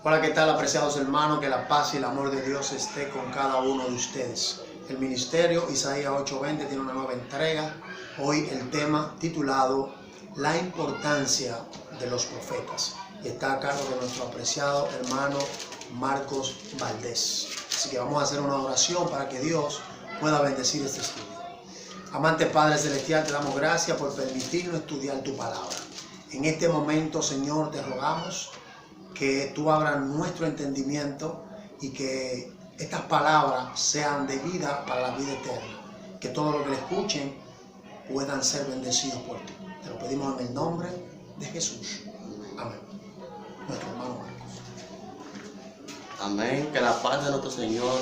Hola, ¿qué tal, apreciados hermanos? Que la paz y el amor de Dios esté con cada uno de ustedes. El ministerio Isaías 8:20 tiene una nueva entrega. Hoy el tema titulado La importancia de los profetas. Y está a cargo de nuestro apreciado hermano Marcos Valdés. Así que vamos a hacer una oración para que Dios pueda bendecir este estudio. Amante Padre Celestial, te damos gracias por permitirnos estudiar tu palabra. En este momento, Señor, te rogamos que tú abras nuestro entendimiento y que estas palabras sean de vida para la vida eterna. Que todos los que le escuchen puedan ser bendecidos por ti. Te lo pedimos en el nombre de Jesús. Amén. Nuestro hermano Marcos. Amén. Que la paz de nuestro Señor,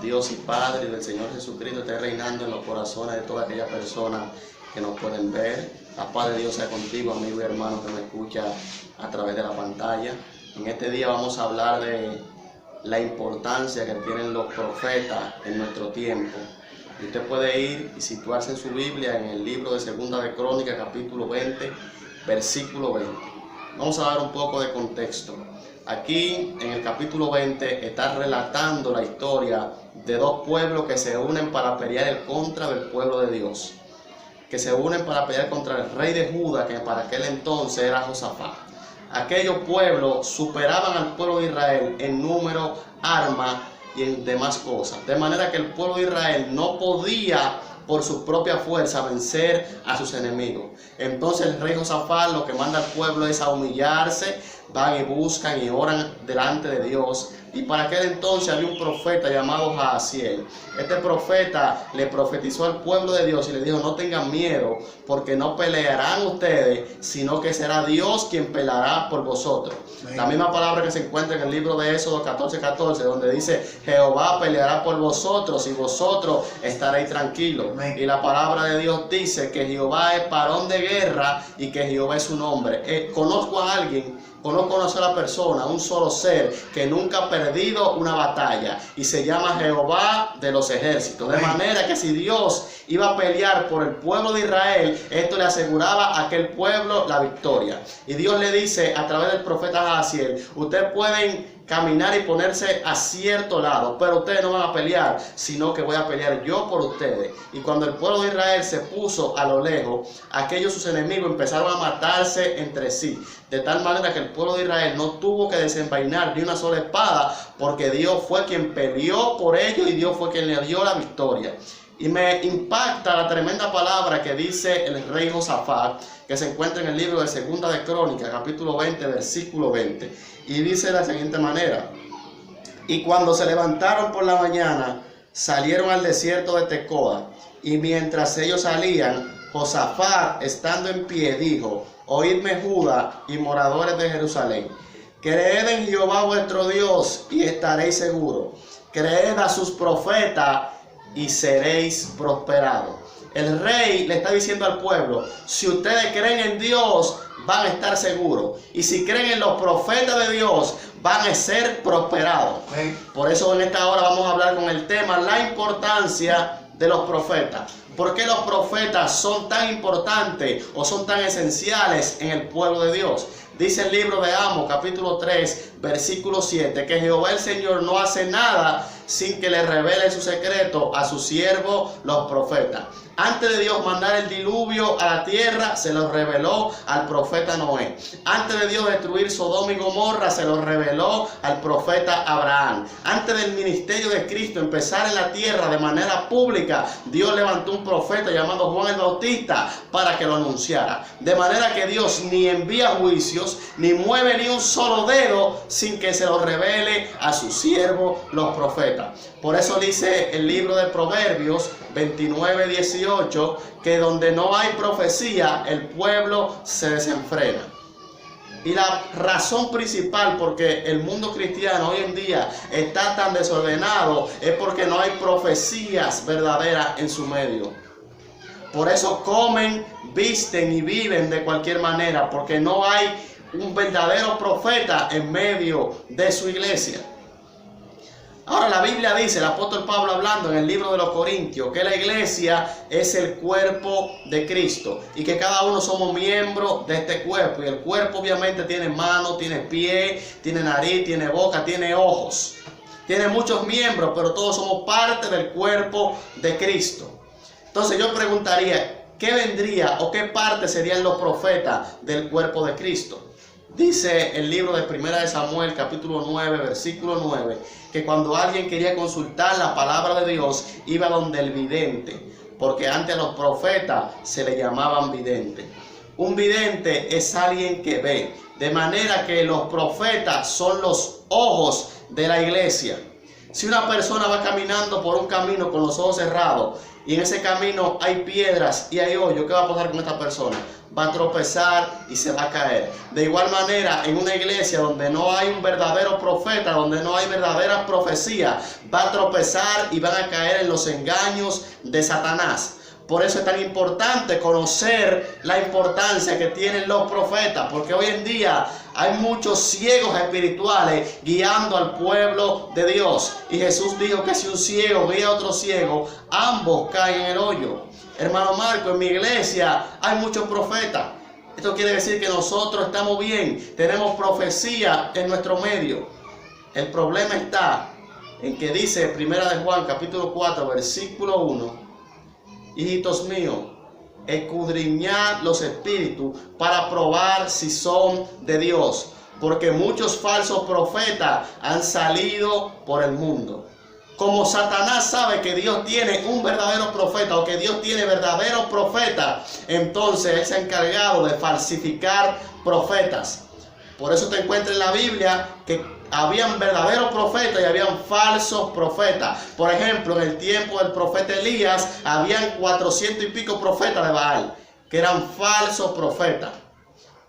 Dios y Padre, y del Señor Jesucristo esté reinando en los corazones de todas aquellas personas que nos pueden ver. La paz de Dios sea contigo, amigo y hermano que me escucha a través de la pantalla. En este día vamos a hablar de la importancia que tienen los profetas en nuestro tiempo. Y usted puede ir y situarse en su Biblia en el libro de Segunda de Crónicas, capítulo 20, versículo 20. Vamos a dar un poco de contexto. Aquí en el capítulo 20 está relatando la historia de dos pueblos que se unen para pelear en contra del pueblo de Dios. Que se unen para pelear contra el rey de Judá, que para aquel entonces era Josafat. Aquellos pueblos superaban al pueblo de Israel en número, armas y en demás cosas. De manera que el pueblo de Israel no podía por su propia fuerza vencer a sus enemigos. Entonces el rey Josafat lo que manda al pueblo es a humillarse, van y buscan y oran delante de Dios. Y para aquel entonces había un profeta llamado Jaasiel. Este profeta le profetizó al pueblo de Dios y le dijo: no tengan miedo, porque no pelearán ustedes, sino que será Dios quien peleará por vosotros. Amén. La misma palabra que se encuentra en el libro de Éxodo 14:14, donde dice: Jehová peleará por vosotros y vosotros estaréis tranquilos. Amén. Y la palabra de Dios dice que Jehová es varón de guerra y que Jehová es su nombre. Conozco a alguien, conozco a una sola persona, un solo ser que nunca ha perdido una batalla y se llama Jehová de los ejércitos. De manera que si Dios iba a pelear por el pueblo de Israel, esto le aseguraba a aquel pueblo la victoria. Y Dios le dice a través del profeta Jaasiel: ustedes pueden caminar y ponerse a cierto lado, pero ustedes no van a pelear, sino que voy a pelear yo por ustedes. Y cuando el pueblo de Israel se puso a lo lejos, aquellos sus enemigos empezaron a matarse entre sí, de tal manera que el pueblo de Israel no tuvo que desenvainar ni una sola espada, porque Dios fue quien peleó por ellos y Dios fue quien le dio la victoria. Y me impacta la tremenda palabra que dice el rey Josafat, que se encuentra en el libro de Segunda de Crónicas, capítulo 20, versículo 20. Y dice de la siguiente manera: y cuando se levantaron por la mañana, salieron al desierto de Tecoa. Y mientras ellos salían, Josafat, estando en pie, dijo: oídme, Judá y moradores de Jerusalén, creed en Jehová vuestro Dios y estaréis seguros. Creed a sus profetas y seréis prosperados. El rey le está diciendo al pueblo: si ustedes creen en Dios, van a estar seguros. Y si creen en los profetas de Dios, van a ser prosperados. Por eso en esta hora vamos a hablar con el tema la importancia de los profetas. ¿Por qué los profetas son tan importantes o son tan esenciales en el pueblo de Dios? Dice el libro de Amos, capítulo 3, versículo 7, que Jehová el Señor no hace nada sin que le revele su secreto a sus siervos los profetas. Antes de Dios mandar el diluvio a la tierra, se lo reveló al profeta Noé. Antes de Dios destruir Sodoma y Gomorra, se lo reveló al profeta Abraham. Antes del ministerio de Cristo empezar en la tierra de manera pública, Dios levantó un profeta llamado Juan el Bautista para que lo anunciara. De manera que Dios ni envía juicios, ni mueve ni un solo dedo sin que se lo revele a sus siervos los profetas. Por eso dice el libro de Proverbios 29:18 que donde no hay profecía, el pueblo se desenfrena. Y la razón principal porque el mundo cristiano hoy en día está tan desordenado es porque no hay profecías verdaderas en su medio. Por eso comen, visten y viven de cualquier manera, porque no hay un verdadero profeta en medio de su iglesia. Ahora la Biblia dice, el apóstol Pablo hablando en el libro de los Corintios, que la iglesia es el cuerpo de Cristo y que cada uno somos miembros de este cuerpo. Y el cuerpo obviamente tiene manos, tiene pie, tiene nariz, tiene boca, tiene ojos. Tiene muchos miembros, pero todos somos parte del cuerpo de Cristo. Entonces yo preguntaría, ¿qué vendría o qué parte serían los profetas del cuerpo de Cristo? Dice el libro de 1 de Samuel, capítulo 9, versículo 9, que cuando alguien quería consultar la palabra de Dios, iba donde el vidente, porque antes a los profetas se le llamaban videntes. Un vidente es alguien que ve, de manera que los profetas son los ojos de la iglesia. Si una persona va caminando por un camino con los ojos cerrados y en ese camino hay piedras y hay hoyo, ¿qué va a pasar con esta persona? Va a tropezar y se va a caer. De igual manera, en una iglesia donde no hay un verdadero profeta, donde no hay verdadera profecía, va a tropezar y van a caer en los engaños de Satanás. Por eso es tan importante conocer la importancia que tienen los profetas, porque hoy en día hay muchos ciegos espirituales guiando al pueblo de Dios. Y Jesús dijo que si un ciego guía a otro ciego, ambos caen en el hoyo. Hermano Marco, en mi iglesia hay muchos profetas. Esto quiere decir que nosotros estamos bien, tenemos profecía en nuestro medio. El problema está en que dice 1 de Juan capítulo 4 versículo 1: hijitos míos, escudriñad los espíritus para probar si son de Dios, porque muchos falsos profetas han salido por el mundo. Como Satanás sabe que Dios tiene un verdadero profeta o que Dios tiene verdaderos profetas, entonces él se ha encargado de falsificar profetas. Por eso te encuentras en la Biblia que habían verdaderos profetas y habían falsos profetas. Por ejemplo, en el tiempo del profeta Elías, habían 400 y pico profetas de Baal, que eran falsos profetas.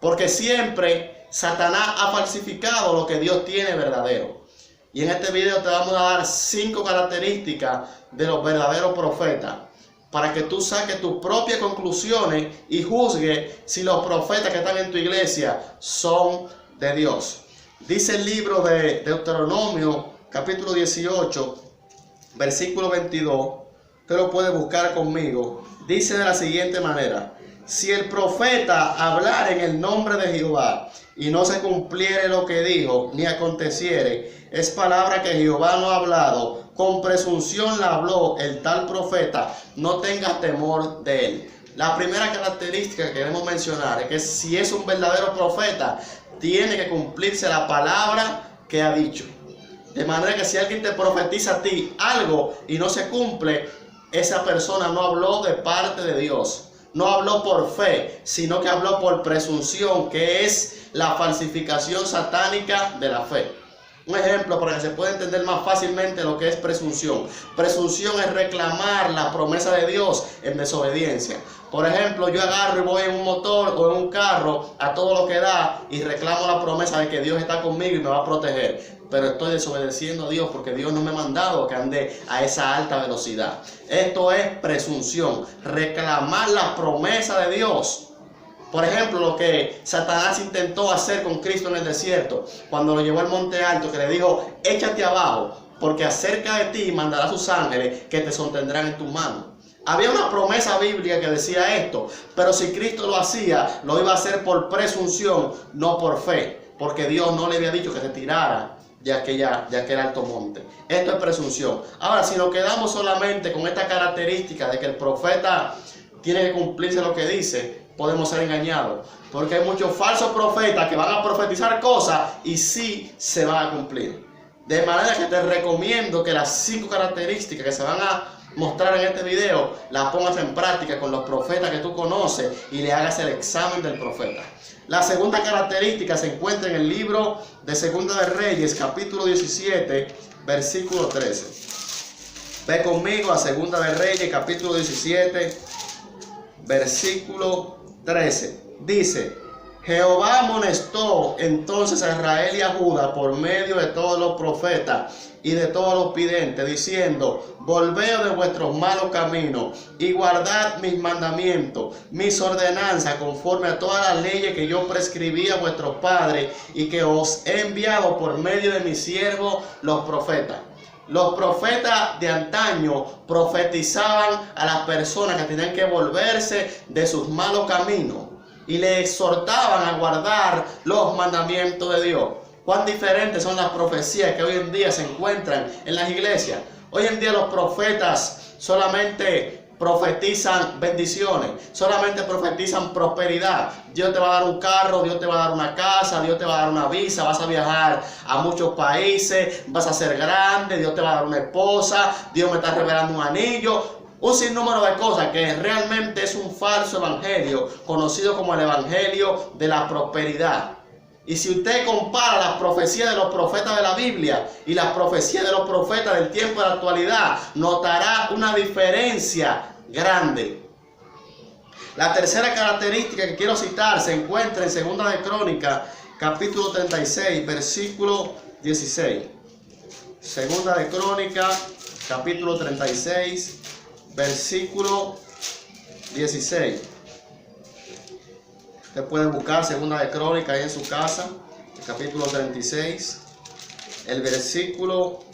Porque siempre Satanás ha falsificado lo que Dios tiene verdadero. Y en este video te vamos a dar 5 características de los verdaderos profetas, para que tú saques tus propias conclusiones y juzgues si los profetas que están en tu iglesia son de Dios. Dice el libro de Deuteronomio, capítulo 18, versículo 22. Usted lo puede buscar conmigo. Dice de la siguiente manera: si el profeta hablara en el nombre de Jehová y no se cumpliere lo que dijo, ni aconteciere, es palabra que Jehová no ha hablado, con presunción la habló el tal profeta, no tengas temor de él. La primera característica que queremos mencionar es que si es un verdadero profeta, tiene que cumplirse la palabra que ha dicho. De manera que si alguien te profetiza a ti algo y no se cumple, esa persona no habló de parte de Dios. No habló por fe, sino que habló por presunción, que es la falsificación satánica de la fe. Un ejemplo para que se pueda entender más fácilmente lo que es presunción. Presunción es reclamar la promesa de Dios en desobediencia. Por ejemplo, yo agarro y voy en un motor o en un carro a todo lo que da y reclamo la promesa de que Dios está conmigo y me va a proteger. Pero estoy desobedeciendo a Dios porque Dios no me ha mandado que ande a esa alta velocidad. Esto es presunción, reclamar la promesa de Dios. Por ejemplo, lo que Satanás intentó hacer con Cristo en el desierto, cuando lo llevó al monte alto, que le dijo: échate abajo, porque acerca de ti mandará sus ángeles que te sostendrán en tus manos. Había una promesa bíblica que decía esto, pero si Cristo lo hacía, lo iba a hacer por presunción, no por fe, porque Dios no le había dicho que se tirara de aquel alto monte. Esto es presunción. Ahora, si nos quedamos solamente con esta característica de que el profeta tiene que cumplirse lo que dice, podemos ser engañados, porque hay muchos falsos profetas que van a profetizar cosas y sí se van a cumplir. De manera que te recomiendo que las 5 características que se van a mostrar en este video las pongas en práctica con los profetas que tú conoces y le hagas el examen del profeta. La segunda característica se encuentra en el libro de Segunda de Reyes, capítulo 17, versículo 13. Ve conmigo a Segunda de Reyes, capítulo 17, versículo 13. Dice: Jehová amonestó entonces a Israel y a Judá por medio de todos los profetas y de todos los videntes, diciendo: volveos de vuestros malos caminos y guardad mis mandamientos, mis ordenanzas, conforme a todas las leyes que yo prescribí a vuestros padres y que os he enviado por medio de mis siervos los profetas. Los profetas de antaño profetizaban a las personas que tenían que volverse de sus malos caminos y le exhortaban a guardar los mandamientos de Dios. Cuán diferentes son las profecías que hoy en día se encuentran en las iglesias. Hoy en día los profetas solamente profetizan bendiciones, solamente profetizan prosperidad. Dios te va a dar un carro, Dios te va a dar una casa, Dios te va a dar una visa, vas a viajar a muchos países, vas a ser grande, Dios te va a dar una esposa, Dios me está revelando un anillo. Un sinnúmero de cosas que realmente es un falso evangelio, conocido como el evangelio de la prosperidad. Y si usted compara las profecías de los profetas de la Biblia y las profecías de los profetas del tiempo de la actualidad, notará una diferencia grande. La tercera característica que quiero citar se encuentra en Segunda de Crónicas, capítulo 36, versículo 16. Segunda de Crónicas, capítulo 36, versículo 16. Usted puede buscar Segunda de Crónicas ahí en su casa, el capítulo 36, el versículo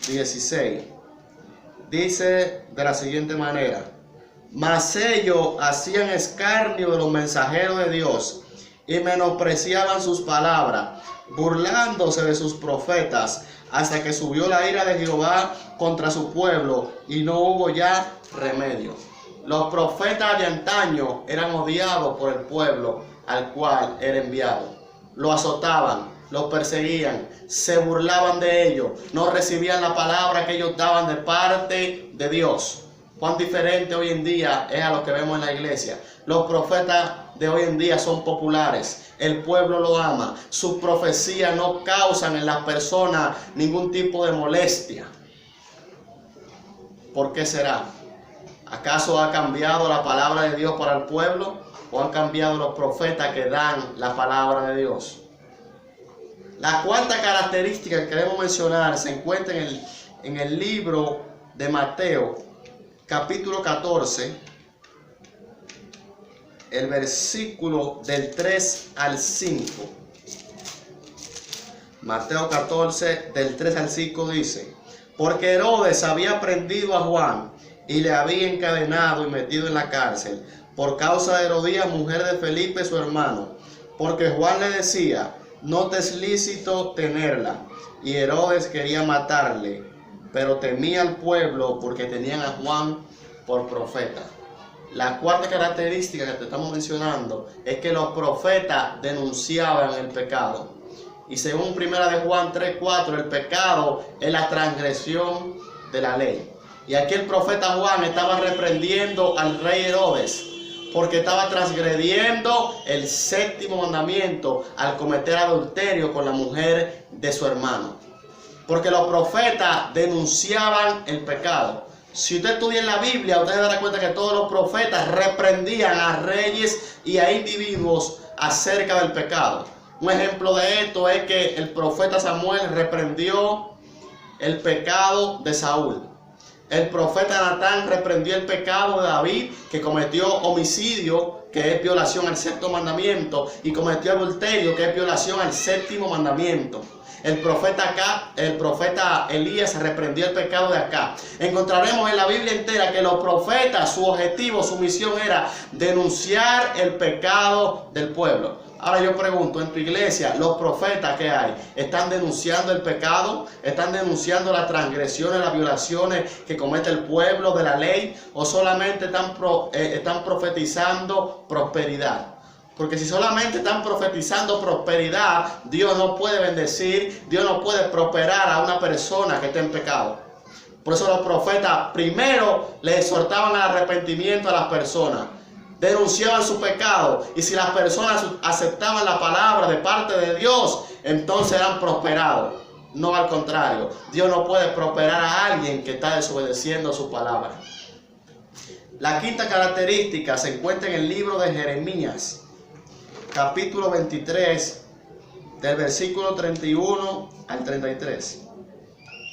16. Dice de la siguiente manera: mas ellos hacían escarnio de los mensajeros de Dios y menospreciaban sus palabras, burlándose de sus profetas, hasta que subió la ira de Jehová contra su pueblo y no hubo ya remedio. Los profetas de antaño eran odiados por el pueblo al cual era enviado. Lo azotaban, los perseguían, se burlaban de ellos, no recibían la palabra que ellos daban de parte de Dios. Cuán diferente hoy en día es a lo que vemos en la iglesia. Los profetas de hoy en día son populares, el pueblo lo ama, sus profecías no causan en las personas ningún tipo de molestia. ¿Por qué será? ¿Acaso ha cambiado la palabra de Dios para el pueblo? ¿O han cambiado los profetas que dan la palabra de Dios? La cuarta característica que queremos mencionar se encuentra en el libro de Mateo, capítulo 14, el versículo del 3 al 5. Mateo 14, del 3 al 5 dice: porque Herodes había prendido a Juan y le había encadenado y metido en la cárcel por causa de Herodías, mujer de Felipe su hermano, porque Juan le decía: no te es lícito tenerla. Y Herodes quería matarle, pero temía al pueblo porque tenían a Juan por profeta. La cuarta característica que te estamos mencionando es que los profetas denunciaban el pecado. Y según 1 de Juan 3:4, el pecado es la transgresión de la ley. Y aquí el profeta Juan estaba reprendiendo al rey Herodes, porque estaba transgrediendo el séptimo mandamiento al cometer adulterio con la mujer de su hermano. Porque los profetas denunciaban el pecado. Si usted estudia en la Biblia, usted se dará cuenta que todos los profetas reprendían a reyes y a individuos acerca del pecado. Un ejemplo de esto es que el profeta Samuel reprendió el pecado de Saúl. El profeta Natán reprendió el pecado de David, que cometió homicidio, que es violación al sexto mandamiento, y cometió adulterio, que es violación al séptimo mandamiento. El profeta Elías reprendió el pecado de Acab. Encontraremos en la Biblia entera que los profetas, su objetivo, su misión era denunciar el pecado del pueblo. Ahora yo pregunto, en tu iglesia, los profetas que hay, ¿están denunciando el pecado? ¿Están denunciando las transgresiones, las violaciones que comete el pueblo de la ley? ¿O solamente están profetizando prosperidad? Porque si solamente están profetizando prosperidad, Dios no puede bendecir, Dios no puede prosperar a una persona que esté en pecado. Por eso los profetas primero le exhortaban al arrepentimiento a las personas. Denunciaban su pecado, y si las personas aceptaban la palabra de parte de Dios, entonces eran prosperados. No al contrario, Dios no puede prosperar a alguien que está desobedeciendo su palabra. La quinta característica se encuentra en el libro de Jeremías, capítulo 23, del versículo 31 al 33.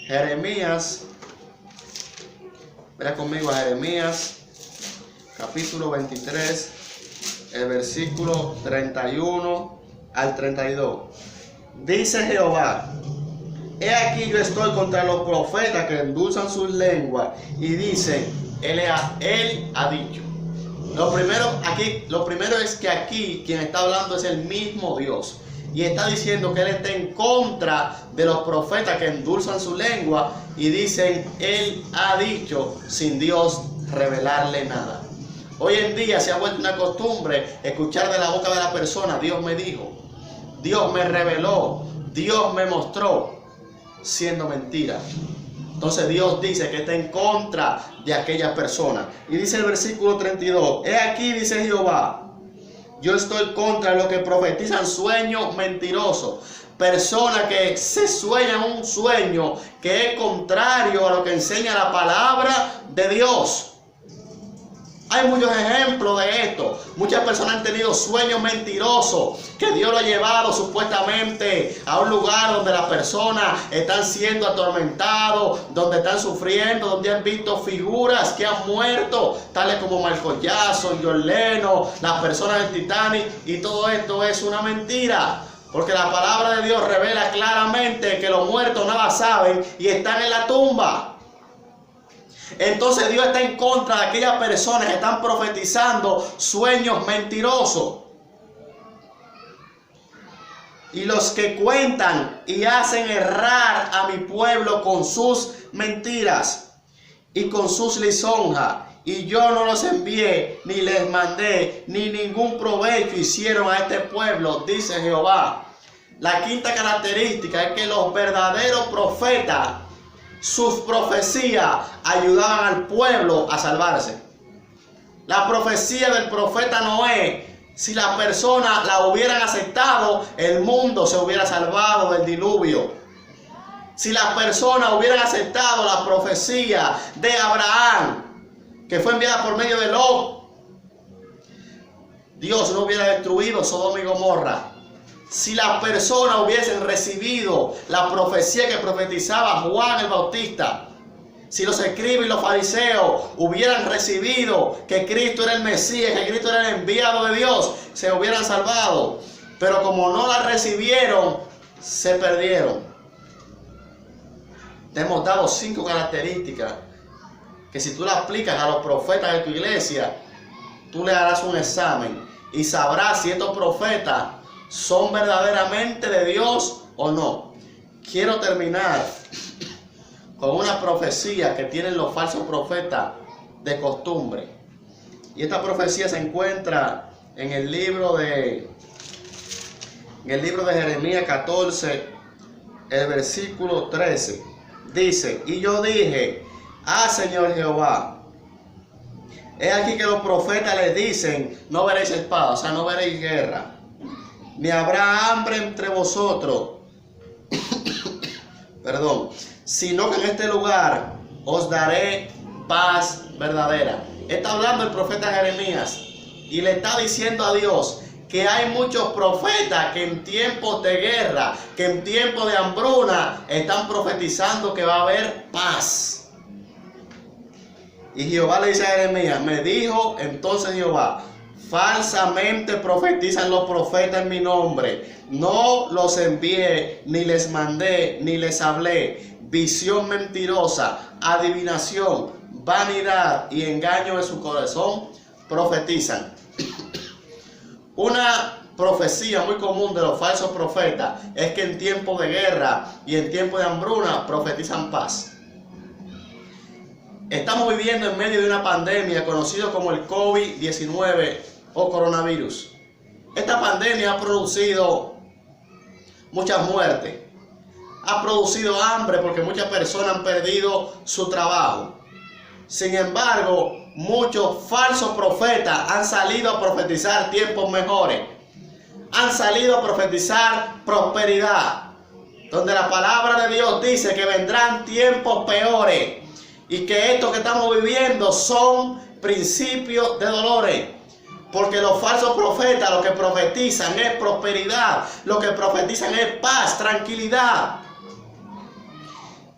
Jeremías, vea conmigo a Jeremías, capítulo 23, el versículo 31 al 32. Dice Jehová: he aquí yo estoy contra los profetas que endulzan sus lenguas y dicen, él ha dicho. Lo primero es que aquí quien está hablando es el mismo Dios. Y está diciendo que Él está en contra de los profetas que endulzan su lengua y dicen, Él ha dicho, sin Dios revelarle nada. Hoy en día se ha vuelto una costumbre escuchar de la boca de la persona, Dios me dijo, Dios me reveló, Dios me mostró, siendo mentira. Entonces Dios dice que está en contra de aquella persona. Y dice el versículo 32, he aquí, dice Jehová, yo estoy contra los que profetizan sueños mentirosos. Personas que se sueñan un sueño que es contrario a lo que enseña la palabra de Dios. Hay muchos ejemplos de esto. Muchas personas han tenido sueños mentirosos que Dios lo ha llevado supuestamente a un lugar donde las personas están siendo atormentados, donde están sufriendo, donde han visto figuras que han muerto, tales como Michael Jackson, John Lennon, las personas del Titanic, y todo esto es una mentira. Porque la palabra de Dios revela claramente que los muertos nada saben y están en la tumba. Entonces Dios está en contra de aquellas personas que están profetizando sueños mentirosos. Y los que cuentan y hacen errar a mi pueblo con sus mentiras y con sus lisonjas. Y yo no los envié, ni les mandé, ni ningún provecho hicieron a este pueblo, dice Jehová. La quinta característica es que los verdaderos profetas, sus profecías ayudaban al pueblo a salvarse. La profecía del profeta Noé, si las personas la hubieran aceptado, el mundo se hubiera salvado del diluvio. Si las personas hubieran aceptado la profecía de Abraham, que fue enviada por medio de Lot, Dios no hubiera destruido Sodoma y Gomorra. Si las personas hubiesen recibido la profecía que profetizaba Juan el Bautista, si los escribas y los fariseos hubieran recibido que Cristo era el Mesías, que Cristo era el enviado de Dios, se hubieran salvado. Pero como no la recibieron, se perdieron. Te hemos dado 5 características que si tú las aplicas a los profetas de tu iglesia, tú le harás un examen y sabrás si estos profetas son verdaderamente de Dios o no. Quiero terminar con una profecía que tienen los falsos profetas de costumbre. Y esta profecía se encuentra en el libro de Jeremías 14, el versículo 13. Dice, y yo dije, Señor Jehová, he aquí que los profetas les dicen, no veréis espada, o sea, no veréis guerra, ni habrá hambre entre vosotros, perdón, sino que en este lugar os daré paz verdadera. Está hablando el profeta Jeremías y le está diciendo a Dios que hay muchos profetas que en tiempos de guerra, que en tiempos de hambruna, están profetizando que va a haber paz. Y Jehová le dice a Jeremías, me dijo entonces Jehová, falsamente profetizan los profetas en mi nombre. No los envié, ni les mandé, ni les hablé. Visión mentirosa, adivinación, vanidad y engaño de su corazón profetizan. Una profecía muy común de los falsos profetas es que en tiempos de guerra y en tiempos de hambruna profetizan paz. Estamos viviendo en medio de una pandemia conocida como el COVID-19 o coronavirus. Esta pandemia ha producido muchas muertes, ha producido hambre porque muchas personas han perdido su trabajo. Sin embargo, muchos falsos profetas han salido a profetizar tiempos mejores, han salido a profetizar prosperidad, donde la palabra de Dios dice que vendrán tiempos peores y que estos que estamos viviendo son principios de dolores. Porque los falsos profetas lo que profetizan es prosperidad, lo que profetizan es paz, tranquilidad.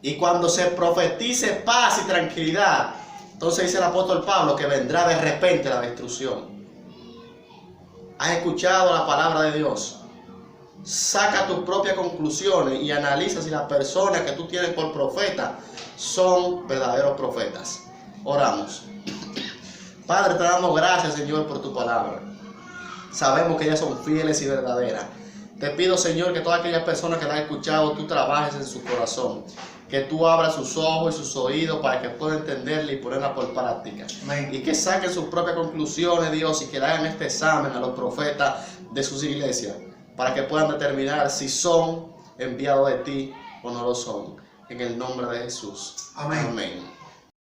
Y cuando se profetice paz y tranquilidad, entonces dice el apóstol Pablo que vendrá de repente la destrucción. ¿Has escuchado la palabra de Dios? saca tus propias conclusiones y analiza si las personas que tú tienes por profeta son verdaderos profetas. Oramos. Padre, te damos gracias, Señor, por tu palabra. Sabemos que ellas son fieles y verdaderas. Te pido, Señor, que todas aquellas personas que la han escuchado, tú trabajes en su corazón. Que tú abras sus ojos y sus oídos para que puedan entenderla y ponerla por práctica. Amén. Y que saquen sus propias conclusiones, Dios, y que le hagan este examen a los profetas de sus iglesias, para que puedan determinar si son enviados de ti o no lo son. En el nombre de Jesús. Amén. Amén.